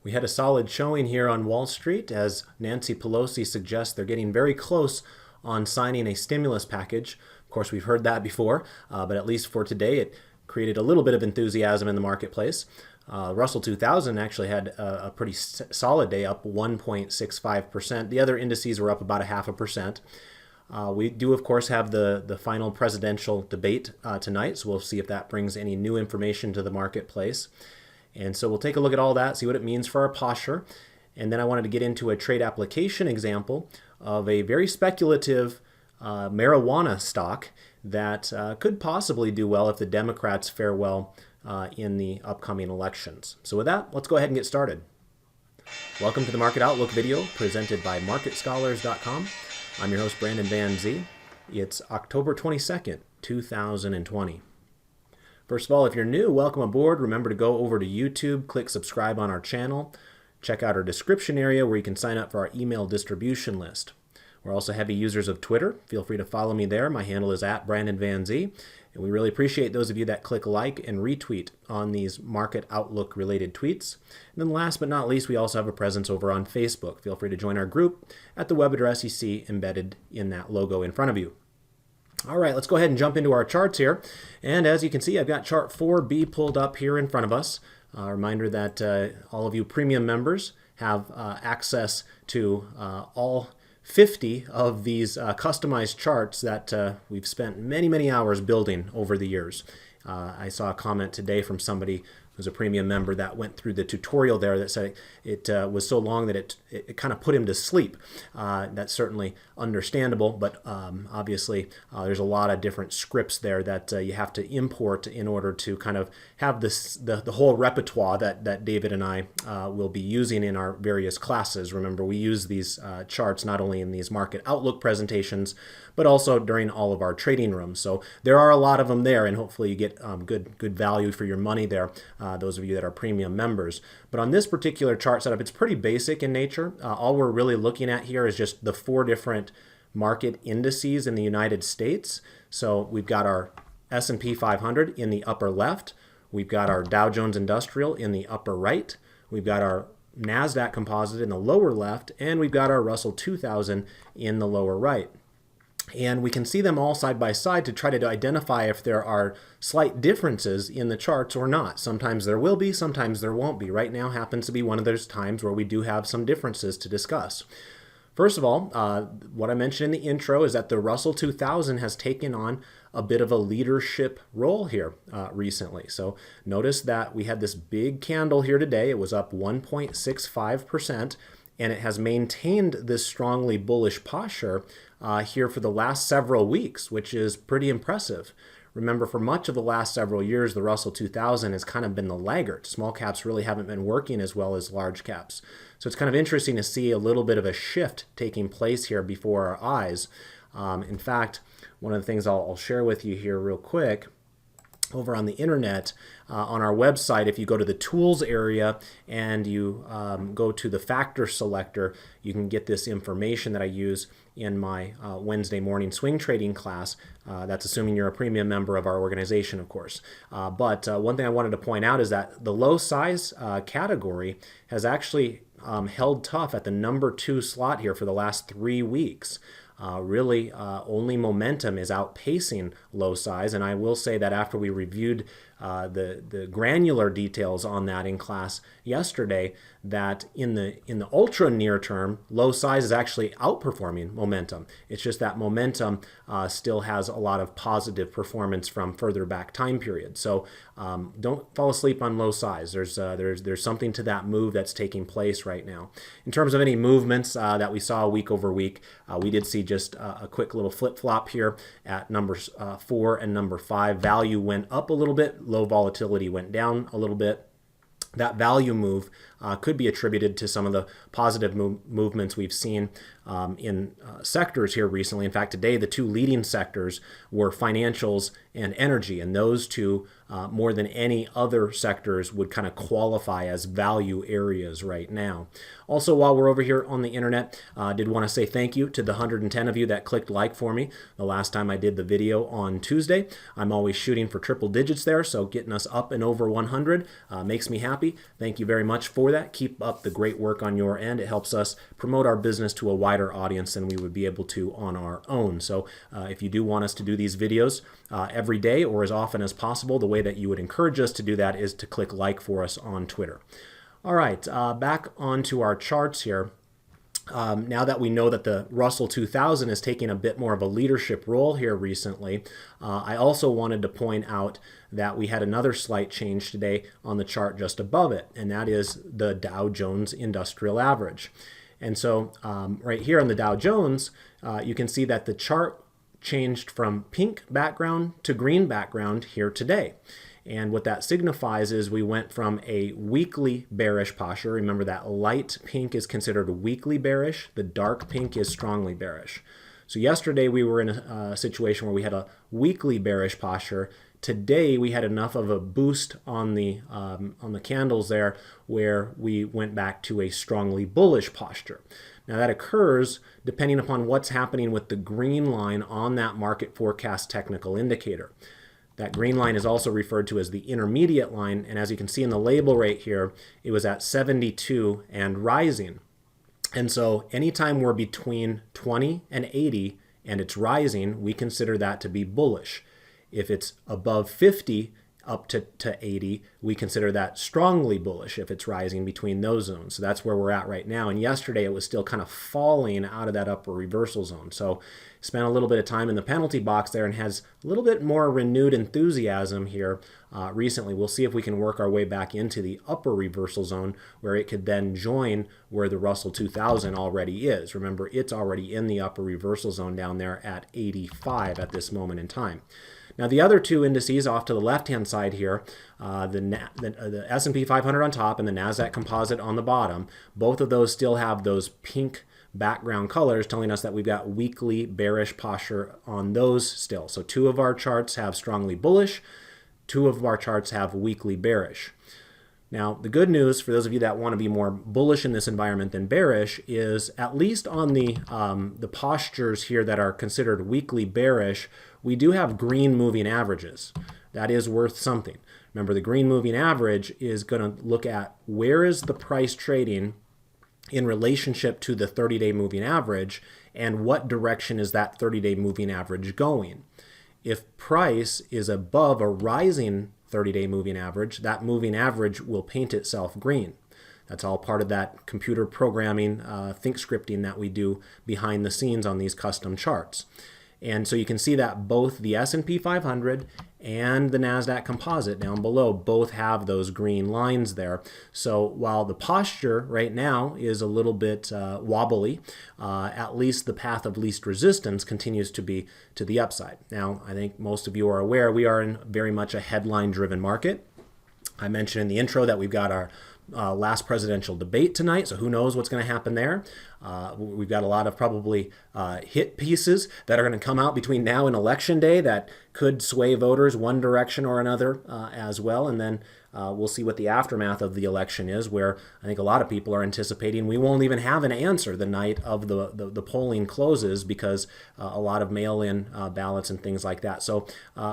We had a solid showing here on Wall Street as Nancy Pelosi suggests they're getting very close on signing a stimulus package. Of course, we've heard that before, but at least for today, it created a little bit of enthusiasm in the marketplace. Russell 2000 actually had a pretty solid day, up 1.65%. The other indices were up about 0.5%. We do, of course, have the final presidential debate tonight, so we'll see if that brings any new information to the marketplace. And so we'll take a look at all that, see what it means for our posture. And then I wanted to get into a trade application example of a very speculative marijuana stock that could possibly do well if the Democrats fare well in the upcoming elections. So with that, let's go ahead and get started. Welcome to the Market Outlook video presented by MarketScholars.com. I'm your host, Brandon Van Zee. It's October 22nd, 2020. First of all, if you're new, welcome aboard. Remember to go over to YouTube, click subscribe on our channel, check out our description area where you can sign up for our email distribution list. We're also heavy users of Twitter. Feel free to follow me there. My handle is @BrandonVanZ. And we really appreciate those of you that click like and retweet on these market outlook related tweets. And then last but not least, we also have a presence over on Facebook. Feel free to join our group at the web address you see embedded in that logo in front of you. All right, let's go ahead and jump into our charts here. And as you can see, I've got chart 4B pulled up here in front of us. A reminder that all of you premium members have access to all 50 of these customized charts that we've spent many hours building over the years. I saw a comment today from somebody who's a premium member that went through the tutorial there that said it was so long that it kind of put him to sleep. That's certainly understandable, but obviously there's a lot of different scripts there that you have to import in order to kind of have the whole repertoire that David and I will be using in our various classes. Remember, we use these charts not only in these market outlook presentations, but also during all of our trading rooms. So there are a lot of them there, and hopefully you get good value for your money there, those of you that are premium members. But on this particular chart setup, it's pretty basic in nature. All we're really looking at here is just the 4 different market indices in the United States. So we've got our S&P 500 in the upper left. We've got our Dow Jones Industrial in the upper right. We've got our NASDAQ Composite in the lower left, and we've got our Russell 2000 in the lower right. And we can see them all side by side to try to identify if there are slight differences in the charts or not. Sometimes there will be, sometimes there won't be. Right now happens to be one of those times where we do have some differences to discuss. First of all, what I mentioned in the intro is that the Russell 2000 has taken on a bit of a leadership role here recently. So notice that we had this big candle here today. It was up 1.65%. And it has maintained this strongly bullish posture here for the last several weeks, which is pretty impressive. Remember, for much of the last several years, the Russell 2000 has kind of been the laggard. Small caps really haven't been working as well as large caps. So it's kind of interesting to see a little bit of a shift taking place here before our eyes. In fact, one of the things I'll share with you here real quick, over on the internet, on our website, if you go to the tools area and you go to the factor selector, you can get this information that I use in my Wednesday morning swing trading class. That's assuming you're a premium member of our organization, of course. But one thing I wanted to point out is that the low size category has actually held tough at the number 2 slot here for the last 3 weeks. Really, only momentum is outpacing low size, and I will say that after we reviewed the granular details on that in class yesterday, that in the ultra near term, low size is actually outperforming momentum. It's just that momentum still has a lot of positive performance from further back time periods. So don't fall asleep on low size. There's something to that move that's taking place right now. In terms of any movements that we saw week over week, we did see just a quick little flip-flop here at numbers 4 and number 5. Value went up a little bit, low volatility went down a little bit. That value move could be attributed to some of the positive movements we've seen in sectors here recently. In fact, today the 2 leading sectors were financials and energy, and those two, more than any other sectors, would kind of qualify as value areas right now. Also, while we're over here on the internet, I did want to say thank you to the 110 of you that clicked like for me the last time I did the video on Tuesday. I'm always shooting for triple digits there, so getting us up and over 100 makes me happy. Thank you very much for enjoy that, keep up the great work on your end. It helps us promote our business to a wider audience than we would be able to on our own. So if you do want us to do these videos every day or as often as possible, the way that you would encourage us to do that is to click like for us on Twitter. All right, back onto our charts here. Now that we know that the Russell 2000 is taking a bit more of a leadership role here recently, I also wanted to point out that we had another slight change today on the chart just above it, and that is the Dow Jones Industrial Average. And so right here on the Dow Jones, you can see that the chart changed from pink background to green background here today. And what that signifies is we went from a weakly bearish posture. Remember that light pink is considered weakly bearish. The dark pink is strongly bearish. So yesterday we were in a situation where we had a weakly bearish posture. Today we had enough of a boost on the candles there where we went back to a strongly bullish posture. Now that occurs depending upon what's happening with the green line on that market forecast technical indicator. That green line is also referred to as the intermediate line, and as you can see in the label right here, it was at 72 and rising. And so anytime we're between 20 and 80 and it's rising, we consider that to be bullish. If it's above 50 up to 80, we consider that strongly bullish if it's rising between those zones. So that's where we're at right now. And yesterday it was still kind of falling out of that upper reversal zone. So spent a little bit of time in the penalty box there and has a little bit more renewed enthusiasm here recently. We'll see if we can work our way back into the upper reversal zone where it could then join where the Russell 2000 already is. Remember, it's already in the upper reversal zone down there at 85 at this moment in time. Now the other two indices off to the left-hand side here, the S&P 500 on top and the NASDAQ Composite on the bottom, both of those still have those pink background colors telling us that we've got weekly bearish posture on those still. So two of our charts have strongly bullish, two of our charts have weekly bearish. Now, the good news for those of you that want to be more bullish in this environment than bearish is at least on the postures here that are considered weekly bearish, we do have green moving averages. That is worth something. Remember, the green moving average is going to look at where is the price trading in relationship to the 30-day moving average and what direction is that 30-day moving average going. If price is above a rising 30-day moving average, that moving average will paint itself green. That's all part of that computer programming, think scripting that we do behind the scenes on these custom charts. And so you can see that both the S&P 500 and the NASDAQ Composite down below both have those green lines there. So while the posture right now is a little bit wobbly, at least the path of least resistance continues to be to the upside. Now, I think most of you are aware we are in very much a headline-driven market. I mentioned in the intro that we've got our last presidential debate tonight, so who knows what's going to happen there. We've got a lot of probably hit pieces that are going to come out between now and Election Day that could sway voters one direction or another as well. And then we'll see what the aftermath of the election is, where I think a lot of people are anticipating we won't even have an answer the night of the polling closes because a lot of mail-in ballots and things like that. So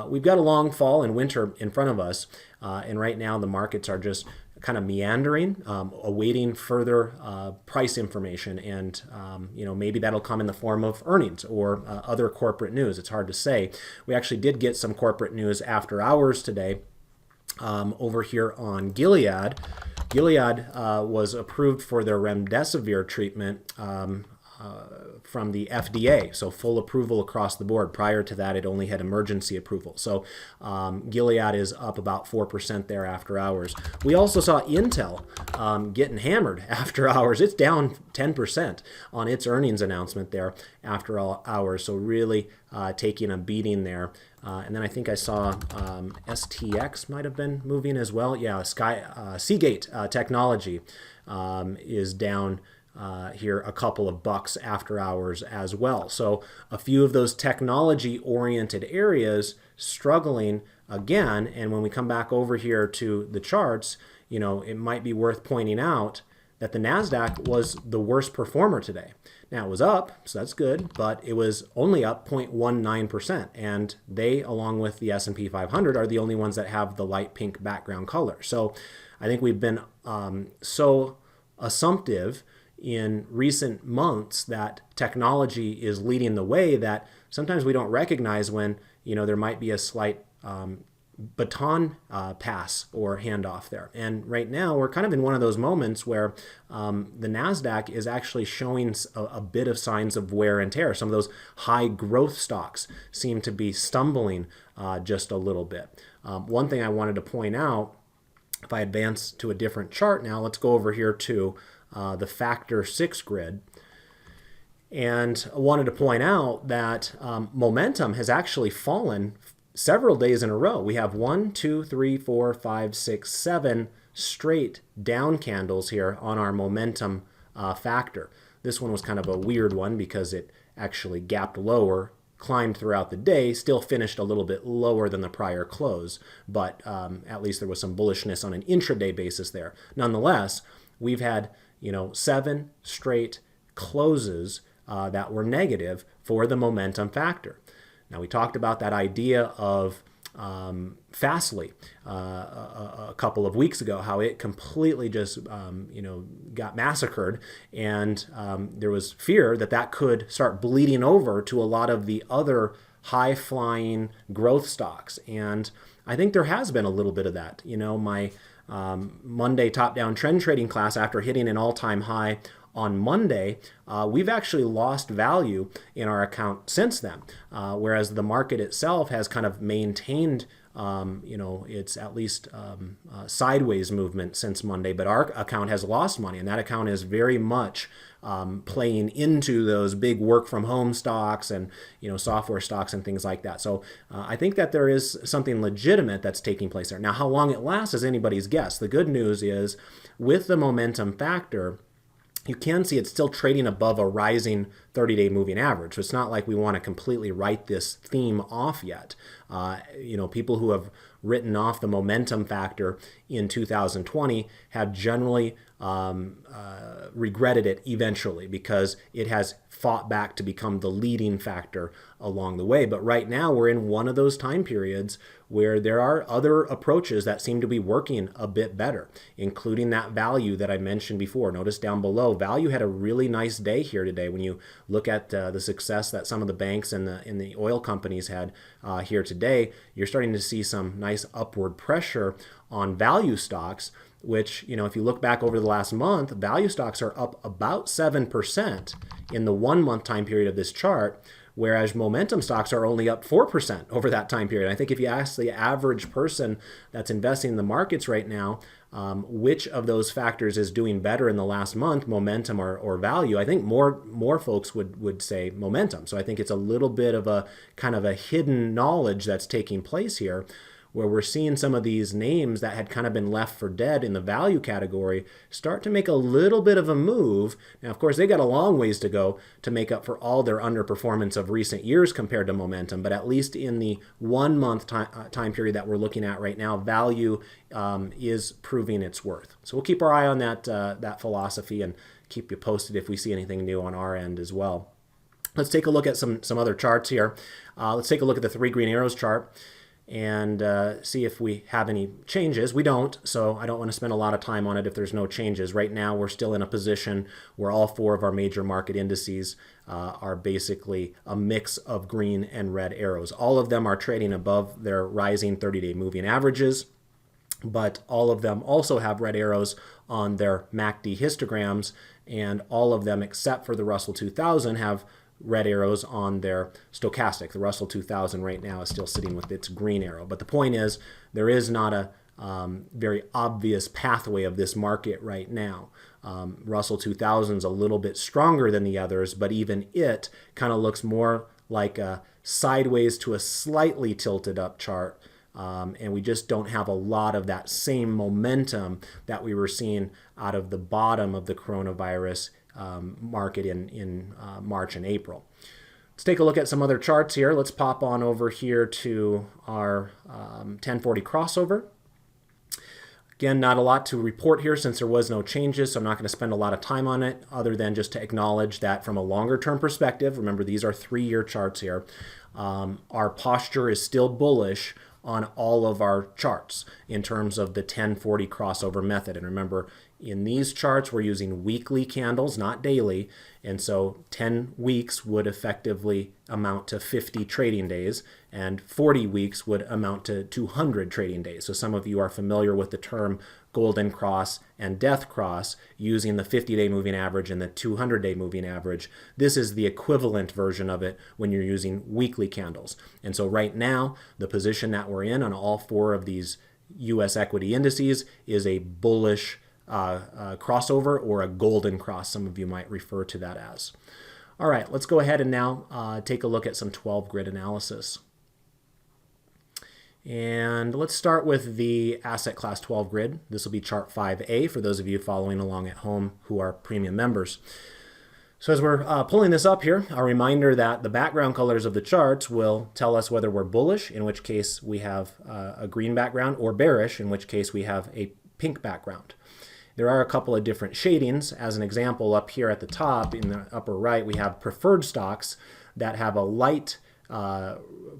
we've got a long fall and winter in front of us, and right now the markets are just kind of meandering, awaiting further price information, and maybe that'll come in the form of earnings or other corporate news. It's hard to say. We actually did get some corporate news after hours today over here on Gilead. Gilead was approved for their remdesivir treatment from the FDA, so full approval across the board. Prior to that, it only had emergency approval. So Gilead is up about 4% there after hours. We also saw Intel getting hammered after hours. It's down 10% on its earnings announcement there after all hours, so really taking a beating there. And then I think I saw STX might have been moving as well. Yeah, Seagate Technology is down here a couple of bucks after hours as well. So a few of those technology-oriented areas struggling again. And when we come back over here to the charts, it might be worth pointing out that the NASDAQ was the worst performer today. Now, it was up, so that's good, but it was only up 0.19%, and they, along with the S&P 500, are the only ones that have the light pink background color. So I think we've been so assumptive in recent months that technology is leading the way that sometimes we don't recognize when there might be a slight baton pass or handoff there. And right now we're kind of in one of those moments where the NASDAQ is actually showing a bit of signs of wear and tear. Some of those high growth stocks seem to be stumbling just a little bit. One thing I wanted to point out, if I advance to a different chart now, let's go over here to the Factor 6 grid. And I wanted to point out that momentum has actually fallen several days in a row. We have 1, 2, 3, 4, 5, 6, 7 straight down candles here on our momentum factor. This one was kind of a weird one because it actually gapped lower, climbed throughout the day, still finished a little bit lower than the prior close, but at least there was some bullishness on an intraday basis there. Nonetheless, we've had 7 straight closes that were negative for the momentum factor. Now, we talked about that idea of Fastly a couple of weeks ago, how it completely just got massacred, and there was fear that that could start bleeding over to a lot of the other high-flying growth stocks. And I think there has been a little bit of that. My Monday top-down trend trading class, after hitting an all-time high on Monday, we've actually lost value in our account since then, whereas the market itself has kind of maintained it's at least sideways movement since Monday, but our account has lost money, and that account is very much playing into those big work from home stocks and software stocks and things like that. So I think that there is something legitimate that's taking place there. Now, how long it lasts is anybody's guess. The good news is, with the momentum factor, you can see it's still trading above a rising 30-day moving average. So it's not like we want to completely write this theme off yet. People who have written off the momentum factor in 2020 have generally regretted it eventually, because it has fought back to become the leading factor along the way. But right now we're in one of those time periods where there are other approaches that seem to be working a bit better, including that value that I mentioned before. Notice down below, value had a really nice day here today. When you look at the success that some of the banks and the oil companies had here today, you're starting to see some nice upward pressure on value stocks, which, if you look back over the last month, value stocks are up about 7% in the 1 month time period of this chart, whereas momentum stocks are only up 4% over that time period. I think if you ask the average person that's investing in the markets right now, which of those factors is doing better in the last month, momentum or value, I think more folks would say momentum. So I think it's a little bit of a kind of a hidden knowledge that's taking place here, where we're seeing some of these names that had kind of been left for dead in the value category start to make a little bit of a move. Now, of course, they got a long ways to go to make up for all their underperformance of recent years compared to momentum, but at least in the 1 month time period that we're looking at right now, value is proving its worth. So we'll keep our eye on that philosophy and keep you posted if we see anything new on our end as well. Let's take a look at some other charts here. Let's take a look at the 3 green arrows chart and see if we have any changes. We don't, so I don't want to spend a lot of time on it if there's no changes. Right now, we're still in a position where all 4 of our major market indices are basically a mix of green and red arrows. All of them are trading above their rising 30-day moving averages, but all of them also have red arrows on their MACD histograms, and all of them except for the Russell 2000 have red arrows on their stochastic. The Russell 2000 right now is still sitting with its green arrow. But the point is, there is not a very obvious pathway of this market right now. Russell 2000 is a little bit stronger than the others, but even it kind of looks more like a sideways to a slightly tilted up chart. And we just don't have a lot of that same momentum that we were seeing out of the bottom of the coronavirus market in March and April. Let's take a look at some other charts here. Let's pop on over here to our 1040 crossover. Again, not a lot to report here since there was no changes, so I'm not going to spend a lot of time on it other than just to acknowledge that from a longer term perspective, remember these are 3-year charts here, our posture is still bullish on all of our charts in terms of the 1040 crossover method. And remember, in these charts, we're using weekly candles, not daily. And so 10 weeks would effectively amount to 50 trading days, and 40 weeks would amount to 200 trading days. So some of you are familiar with the term golden cross and death cross using the 50-day moving average and the 200-day moving average. This is the equivalent version of it when you're using weekly candles. And so right now, the position that we're in on all four of these U.S. equity indices is a bullish crossover, or a golden cross, some of you might refer to that as. All right, let's go ahead and now take a look at some 12 grid analysis. And let's start with the asset class 12 grid. This will be chart 5A for those of you following along at home who are premium members. So as we're pulling this up here, a reminder that the background colors of the charts will tell us whether we're bullish, in which case we have a green background, or bearish, in which case we have a pink background. There are a couple of different shadings. As an example, up here at the top in the upper right, we have preferred stocks that have a light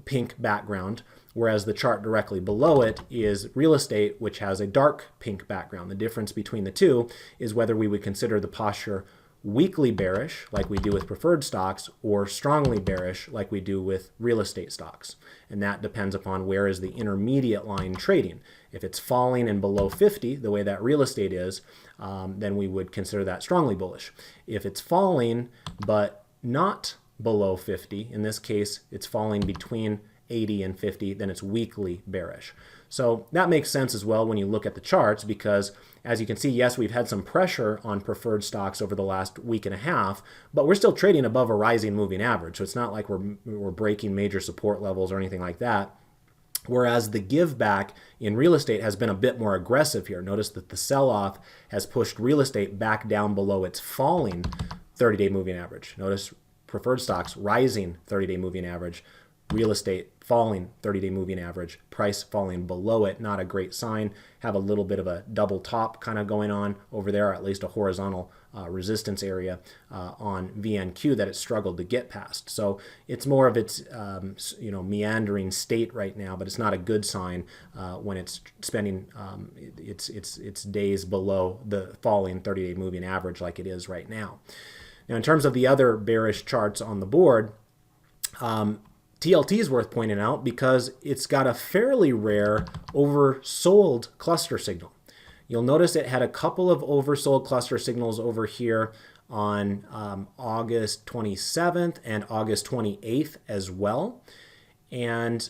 pink background, whereas the chart directly below it is real estate, which has a dark pink background. The difference between the two is whether we would consider the posture weakly bearish, like we do with preferred stocks, or strongly bearish, like we do with real estate stocks. And that depends upon where is the intermediate line trading. If it's falling and below 50, the way that real estate is, then we would consider that strongly bullish. If it's falling but not below 50, in this case it's falling between 80 and 50, then it's weakly bearish. So that makes sense as well when you look at the charts, because as you can see, yes, we've had some pressure on preferred stocks over the last week and a half, but we're still trading above a rising moving average. So it's not like we're breaking major support levels or anything like that. Whereas the give back in real estate has been a bit more aggressive here. Notice that the sell-off has pushed real estate back down below its falling 30-day moving average. Notice preferred stocks rising 30-day moving average, real estate falling 30-day moving average, price falling below it. Not a great sign. Have a little bit of a double top kind of going on over there, or at least a horizontal resistance area on VNQ that it struggled to get past. So it's more of its meandering state right now, but it's not a good sign when it's spending its days below the falling 30-day moving average like it is right now. Now, in terms of the other bearish charts on the board, TLT is worth pointing out because it's got a fairly rare oversold cluster signal. You'll notice it had a couple of oversold cluster signals over here on August 27th and August 28th as well. And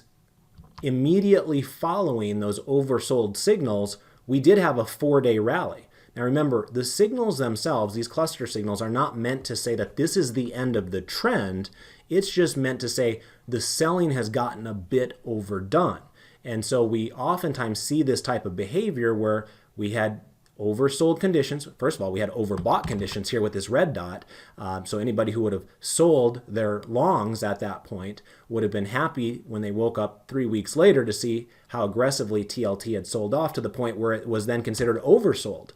immediately following those oversold signals, we did have a 4-day rally. Now remember, the signals themselves, these cluster signals, are not meant to say that this is the end of the trend. It's just meant to say the selling has gotten a bit overdone. And so we oftentimes see this type of behavior where we had oversold conditions. First of all, we had overbought conditions here with this red dot. So anybody who would have sold their longs at that point would have been happy when they woke up 3 weeks later to see how aggressively TLT had sold off to the point where it was then considered oversold.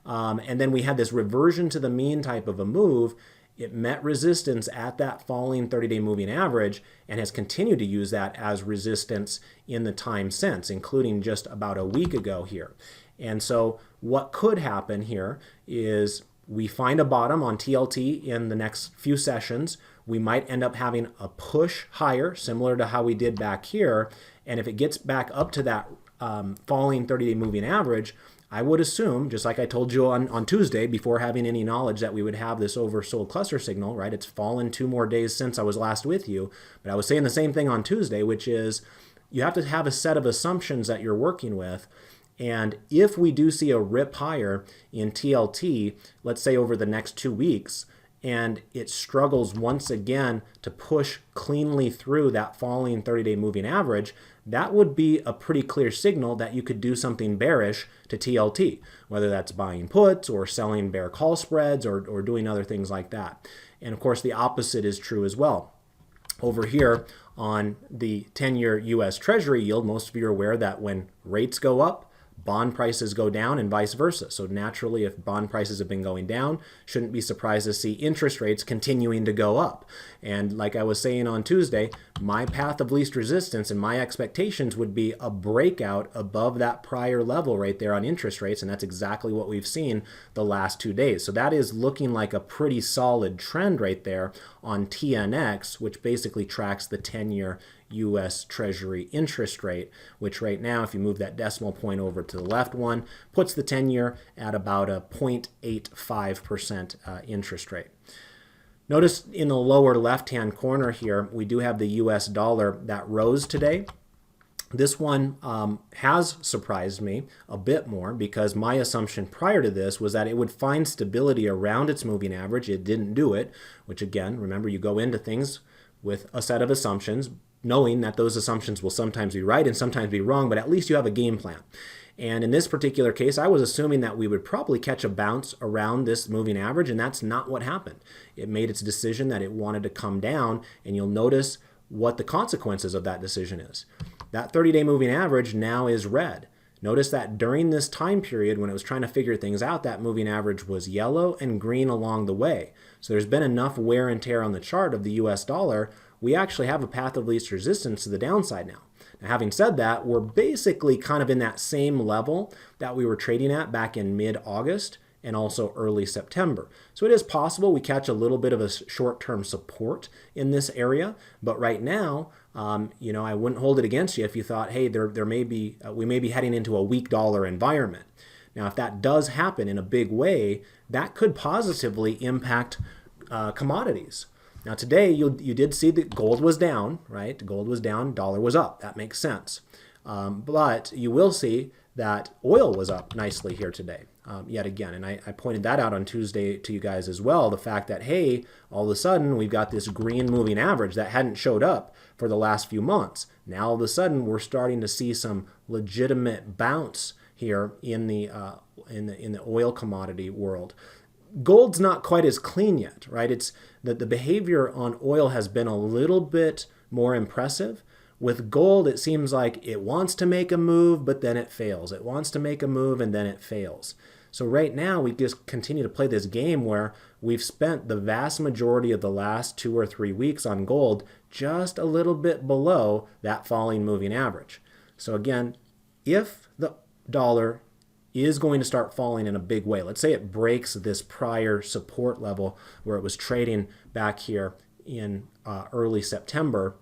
And then we had this reversion to the mean type of a move. It met resistance at that falling 30-day moving average and has continued to use that as resistance in the time since, including just about a week ago here. And so what could happen here is we find a bottom on TLT in the next few sessions. We might end up having a push higher, similar to how we did back here. And if it gets back up to that falling 30-day moving average, I would assume, just like I told you on Tuesday, before having any knowledge that we would have this oversold cluster signal, right? It's fallen 2 more days since I was last with you. But I was saying the same thing on Tuesday, which is you have to have a set of assumptions that you're working with. And if we do see a rip higher in TLT, let's say over the next 2 weeks, and it struggles once again to push cleanly through that falling 30-day moving average, that would be a pretty clear signal that you could do something bearish to TLT, whether that's buying puts or selling bear call spreads or doing other things like that. And of course, the opposite is true as well. Over here on the 10-year U.S. Treasury yield, most of you are aware that when rates go up, bond prices go down and vice versa. So naturally, if bond prices have been going down, shouldn't be surprised to see interest rates continuing to go up. And like I was saying on Tuesday, my path of least resistance and my expectations would be a breakout above that prior level right there on interest rates, and that's exactly what we've seen the last 2 days. So that is looking like a pretty solid trend right there on TNX, which basically tracks the 10-year U.S. Treasury interest rate, which right now, if you move that decimal point over to the left one, puts the 10-year at about a 0.85% interest rate. Notice in the lower left-hand corner here, we do have the U.S. dollar that rose today. This one has surprised me a bit more because my assumption prior to this was that it would find stability around its moving average. It didn't do it, which again, remember, you go into things with a set of assumptions, knowing that those assumptions will sometimes be right and sometimes be wrong, but at least you have a game plan. And in this particular case, I was assuming that we would probably catch a bounce around this moving average, and that's not what happened. It made its decision that it wanted to come down, and you'll notice what the consequences of that decision is. That 30-day moving average now is red. Notice that during this time period when it was trying to figure things out, that moving average was yellow and green along the way. So there's been enough wear and tear on the chart of the US dollar. We actually have a path of least resistance to the downside now. Now, having said that, we're basically kind of in that same level that we were trading at back in mid-August and also early September. So it is possible we catch a little bit of a short-term support in this area, but right now, I wouldn't hold it against you if you thought, hey, we may be heading into a weak dollar environment. Now, if that does happen in a big way, that could positively impact commodities. Now, today you did see that gold was down, right? Gold was down, dollar was up. That makes sense. But you will see that oil was up nicely here today, yet again. And I pointed that out on Tuesday to you guys as well, the fact that, hey, all of a sudden we've got this green moving average that hadn't showed up for the last few months. Now, all of a sudden, we're starting to see some legitimate bounce here in the oil commodity world. Gold's not quite as clean yet, right? It's that the behavior on oil has been a little bit more impressive. With gold, it seems like it wants to make a move, but then it fails. It wants to make a move, and then it fails. So right now, we just continue to play this game where we've spent the vast majority of the last 2 or 3 weeks on gold just a little bit below that falling moving average. So again, if the dollar is going to start falling in a big way, let's say it breaks this prior support level where it was trading back here in early September,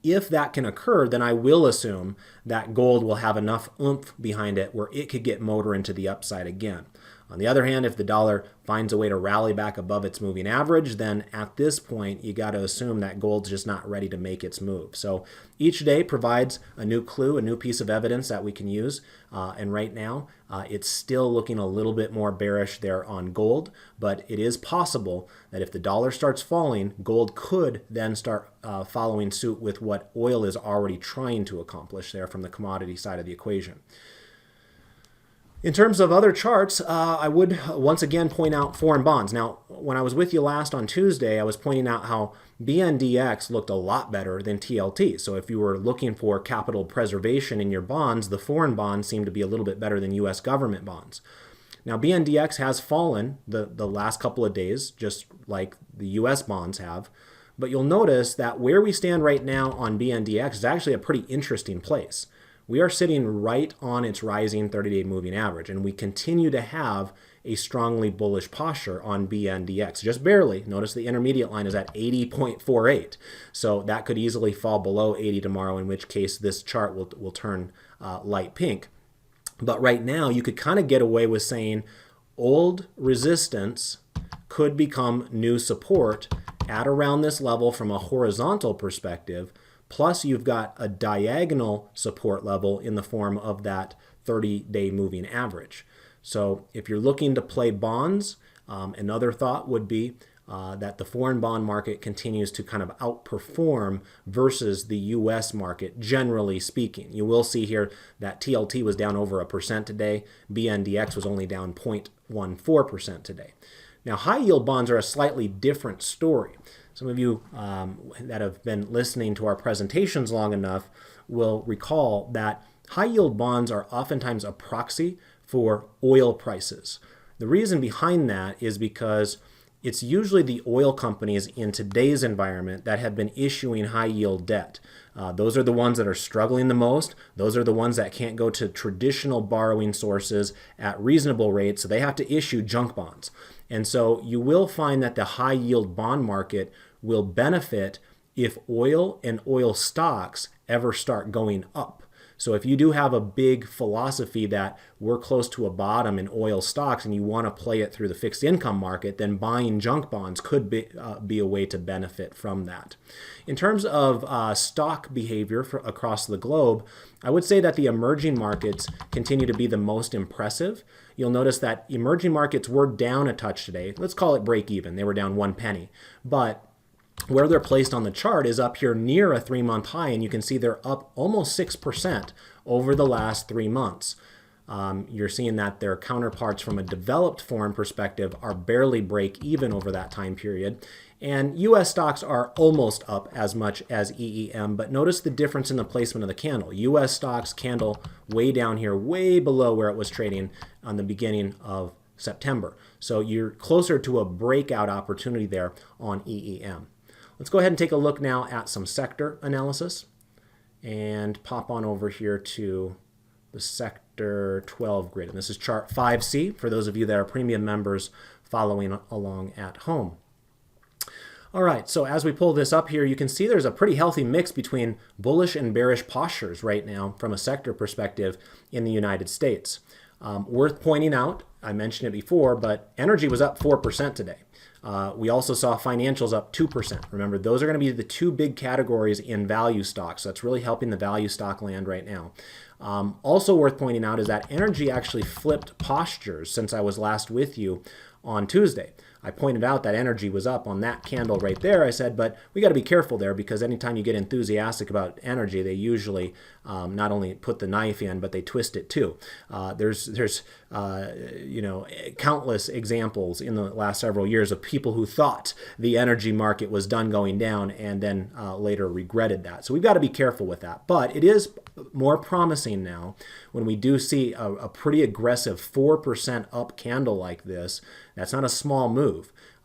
if that can occur, then I will assume that gold will have enough oomph behind it where it could get motor into the upside again. On the other hand, if the dollar finds a way to rally back above its moving average, then at this point, you got to assume that gold's just not ready to make its move. So each day provides a new clue, a new piece of evidence that we can use. And right now, it's still looking a little bit more bearish there on gold, but it is possible that if the dollar starts falling, gold could then start following suit with what oil is already trying to accomplish there from the commodity side of the equation. In terms of other charts, I would once again point out foreign bonds. Now, when I was with you last on Tuesday, I was pointing out how BNDX looked a lot better than TLT. So if you were looking for capital preservation in your bonds, the foreign bonds seemed to be a little bit better than U.S. government bonds. Now, BNDX has fallen the last couple of days, just like the U.S. bonds have. But you'll notice that where we stand right now on BNDX is actually a pretty interesting place. We are sitting right on its rising 30-day moving average, and we continue to have a strongly bullish posture on BNDX, just barely. Notice the intermediate line is at 80.48, so that could easily fall below 80 tomorrow, in which case this chart will turn light pink. But right now, you could kind of get away with saying old resistance could become new support at around this level from a horizontal perspective. Plus, you've got a diagonal support level in the form of that 30-day moving average. So if you're looking to play bonds, another thought would be that the foreign bond market continues to kind of outperform versus the U.S. market, generally speaking. You will see here that TLT was down over 1% today. BNDX was only down 0.14% today. Now, high-yield bonds are a slightly different story. Some of you that have been listening to our presentations long enough will recall that high yield bonds are oftentimes a proxy for oil prices. The reason behind that is because it's usually the oil companies in today's environment that have been issuing high yield debt. Those are the ones that are struggling the most. Those are the ones that can't go to traditional borrowing sources at reasonable rates, so they have to issue junk bonds. And so you will find that the high yield bond market will benefit if oil and oil stocks ever start going up. So if you do have a big philosophy that we're close to a bottom in oil stocks and you want to play it through the fixed income market, then buying junk bonds could be a way to benefit from that. In terms of stock behavior across the globe, I would say that the emerging markets continue to be the most impressive. You'll notice that emerging markets were down a touch today. Let's call it break even. They were down 1 penny. But where they're placed on the chart is up here near a 3-month high, and you can see they're up almost 6% over the last 3 months. You're seeing that their counterparts from a developed foreign perspective are barely break even over that time period. And US stocks are almost up as much as EEM, but notice the difference in the placement of the candle. US stocks candle way down here, way below where it was trading on the beginning of September. So you're closer to a breakout opportunity there on EEM. Let's go ahead and take a look now at some sector analysis and pop on over here to the sector 12 grid. And this is chart 5C for those of you that are premium members following along at home. All right, so as we pull this up here, you can see there's a pretty healthy mix between bullish and bearish postures right now from a sector perspective in the United States. Worth pointing out, I mentioned it before, but energy was up 4% today. We also saw financials up 2%. Remember, those are going to be the two big categories in value stocks. So that's really helping the value stock land right now. Also worth pointing out is that energy actually flipped postures since I was last with you on Tuesday. I pointed out that energy was up on that candle right there. I said, but we got to be careful there because anytime you get enthusiastic about energy, they usually not only put the knife in, but they twist it too. There's countless examples in the last several years of people who thought the energy market was done going down and then later regretted that. So we've got to be careful with that. But it is more promising now when we do see a pretty aggressive 4% up candle like this. That's not a small move.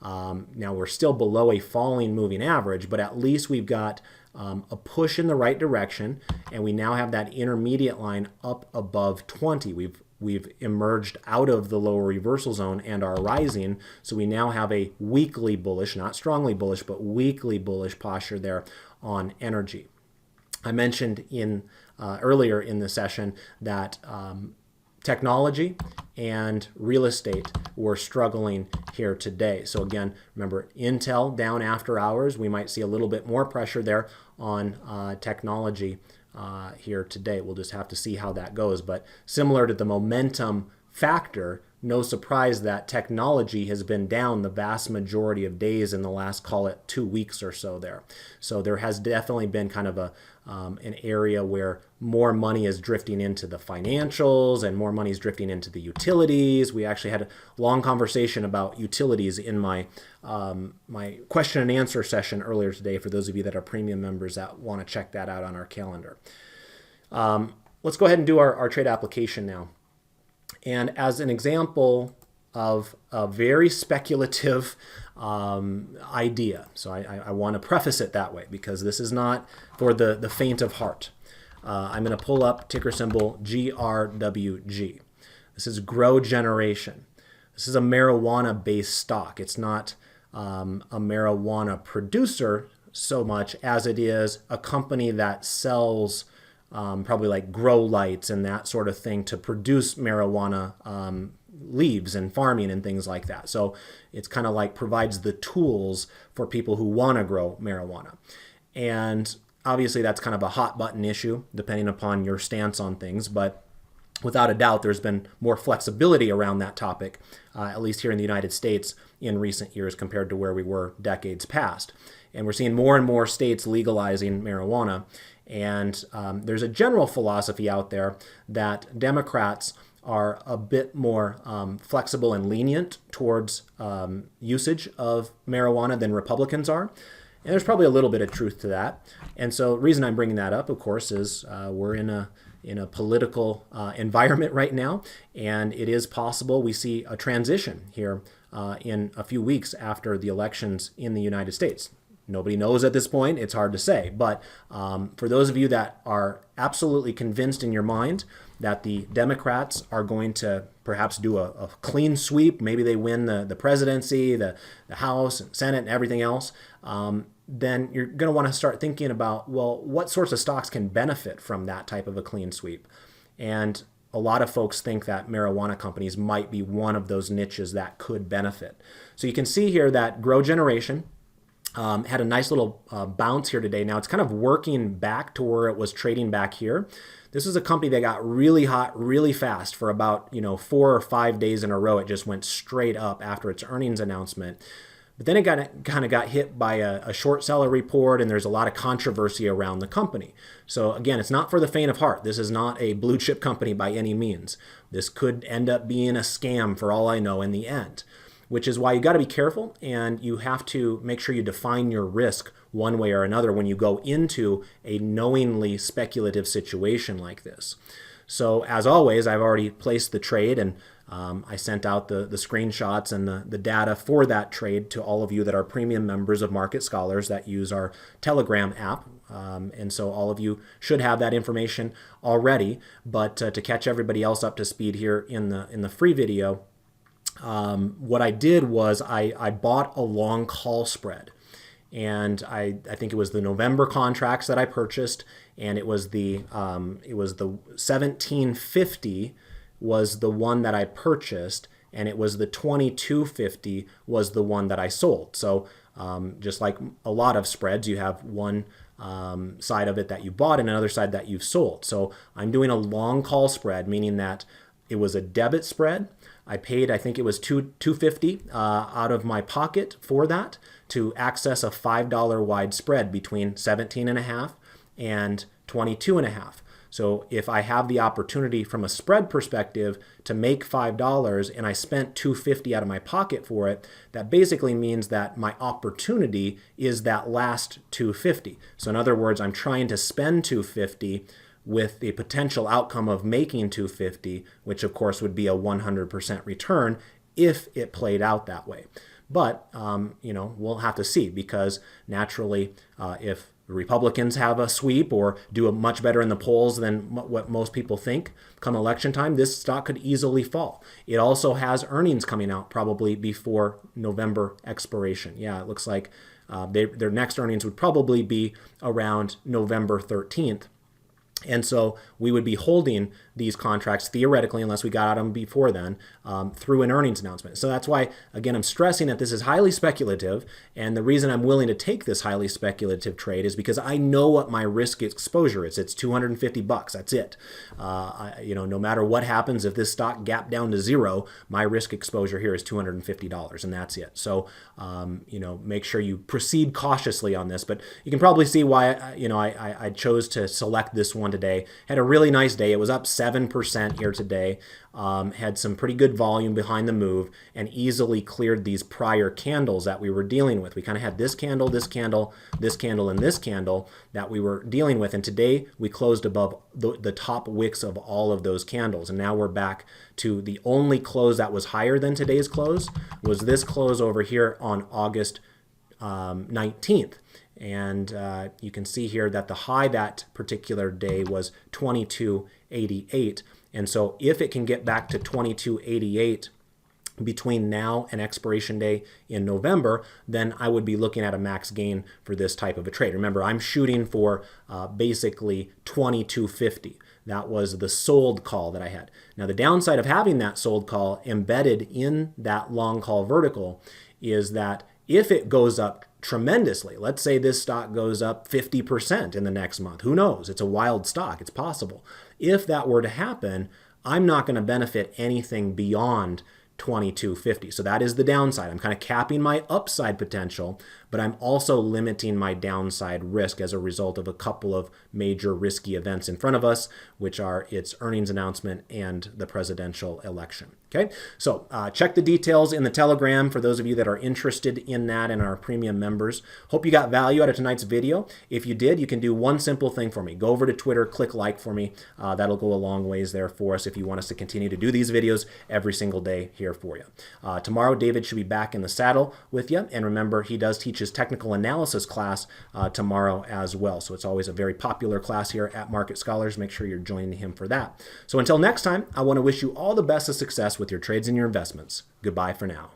Now we're still below a falling moving average, but at least we've got a push in the right direction, and we now have that intermediate line up above 20. We've emerged out of the lower reversal zone and are rising, so we now have a weakly bullish, not strongly bullish, but weakly bullish posture there on energy. I mentioned earlier in the session that technology and real estate were struggling here today. So again, remember, Intel down after hours. We might see a little bit more pressure there on technology here today. We'll just have to see how that goes. But similar to the momentum factor, no surprise that technology has been down the vast majority of days in the last, call it 2 weeks or so there. So there has definitely been kind of an area where more money is drifting into the financials and more money is drifting into the utilities. We actually had a long conversation about utilities in my my question and answer session earlier today for those of you that are premium members that want to check that out on our calendar. Let's go ahead and do our trade application now. And as an example of a very speculative idea, so I want to preface it that way because this is not for the faint of heart. I'm going to pull up ticker symbol GRWG. This is Grow Generation. This is a marijuana-based stock. It's not a marijuana producer so much as it is a company that sells probably like grow lights and that sort of thing to produce marijuana leaves and farming and things like that. So it's kind of like provides the tools for people who want to grow marijuana. And obviously that's kind of a hot button issue depending upon your stance on things, but without a doubt there's been more flexibility around that topic, at least here in the United States in recent years compared to where we were decades past. And we're seeing more and more states legalizing marijuana. And there's a general philosophy out there that Democrats are a bit more flexible and lenient towards usage of marijuana than Republicans are. And there's probably a little bit of truth to that. And so the reason I'm bringing that up, of course, is we're in a in a political environment right now, and it is possible we see a transition here in a few weeks after the elections in the United States. Nobody knows at this point. It's hard to say. But for those of you that are absolutely convinced in your mind that the Democrats are going to perhaps do a clean sweep, maybe they win the presidency, the House, and Senate, and everything else, then you're going to want to start thinking about, well, what sorts of stocks can benefit from that type of a clean sweep? And a lot of folks think that marijuana companies might be one of those niches that could benefit. So you can see here that GrowGeneration had a nice little bounce here today. Now it's kind of working back to where it was trading back here. This is a company that got really hot really fast for about 4 or 5 days in a row. It just went straight up after its earnings announcement. But then it kind of got hit by a short seller report, and there's a lot of controversy around the company. So again, it's not for the faint of heart. This is not a blue chip company by any means. This could end up being a scam for all I know in the end, which is why you got to be careful, and you have to make sure you define your risk one way or another when you go into a knowingly speculative situation like this. So as always, I've already placed the trade, and I sent out the screenshots and the data for that trade to all of you that are premium members of Market Scholars that use our Telegram app. And so all of you should have that information already. But to catch everybody else up to speed here in the free video, what I did was I bought a long call spread, and I think it was the November contracts that I purchased, and it was the 1750 was the one that I purchased, and it was the 2250 was the one that I sold. So just like a lot of spreads, you have one side of it that you bought and another side that you've sold. So I'm doing a long call spread, meaning that it was a debit spread. I paid, I think it was $2.50 out of my pocket for that to access a $5 wide spread between 17.5 and 22.5. So if I have the opportunity from a spread perspective to make $5 and I spent $2.50 out of my pocket for it, that basically means that my opportunity is that last $2.50. So in other words, I'm trying to spend $2.50 with the potential outcome of making $2.50, which of course would be a 100% return if it played out that way. But, we'll have to see, because naturally, if the Republicans have a sweep or do much better in the polls than what most people think come election time, this stock could easily fall. It also has earnings coming out probably before November expiration. Yeah, it looks like their next earnings would probably be around November 13th. And so we would be holding these contracts theoretically, unless we got at them before then, through an earnings announcement. So that's why, again, I'm stressing that this is highly speculative. And the reason I'm willing to take this highly speculative trade is because I know what my risk exposure is. It's $250. That's it. No matter what happens, if this stock gapped down to zero, my risk exposure here is $250, and that's it. So, make sure you proceed cautiously on this. But you can probably see why, I chose to select this one today. Had a really nice day. It was up 7% here today. Had some pretty good volume behind the move and easily cleared these prior candles that we were dealing with. We kind of had this candle, this candle, this candle, and this candle that we were dealing with. And today we closed above the top wicks of all of those candles. And now we're back to the only close that was higher than today's close was this close over here on August 19th. And you can see here that the high that particular day was 22.88. And so if it can get back to 22.88 between now and expiration day in November, then I would be looking at a max gain for this type of a trade. Remember, I'm shooting for basically 22.50. That was the sold call that I had. Now, the downside of having that sold call embedded in that long call vertical is that if it goes up tremendously, let's say this stock goes up 50% in the next month, who knows? It's a wild stock. It's possible. If that were to happen, I'm not going to benefit anything beyond 22.50. So that is the downside. I'm kind of capping my upside potential, but I'm also limiting my downside risk as a result of a couple of major risky events in front of us, which are its earnings announcement and the presidential election. Okay, so check the details in the Telegram for those of you that are interested in that and are premium members. Hope you got value out of tonight's video. If you did, you can do one simple thing for me. Go over to Twitter, click like for me. That'll go a long ways there for us if you want us to continue to do these videos every single day here for you. Tomorrow, David should be back in the saddle with you. And remember, he does teach his technical analysis class tomorrow as well. So it's always a very popular class here at Market Scholars. Make sure you're joining him for that. So until next time, I want to wish you all the best of success with your trades and your investments. Goodbye for now.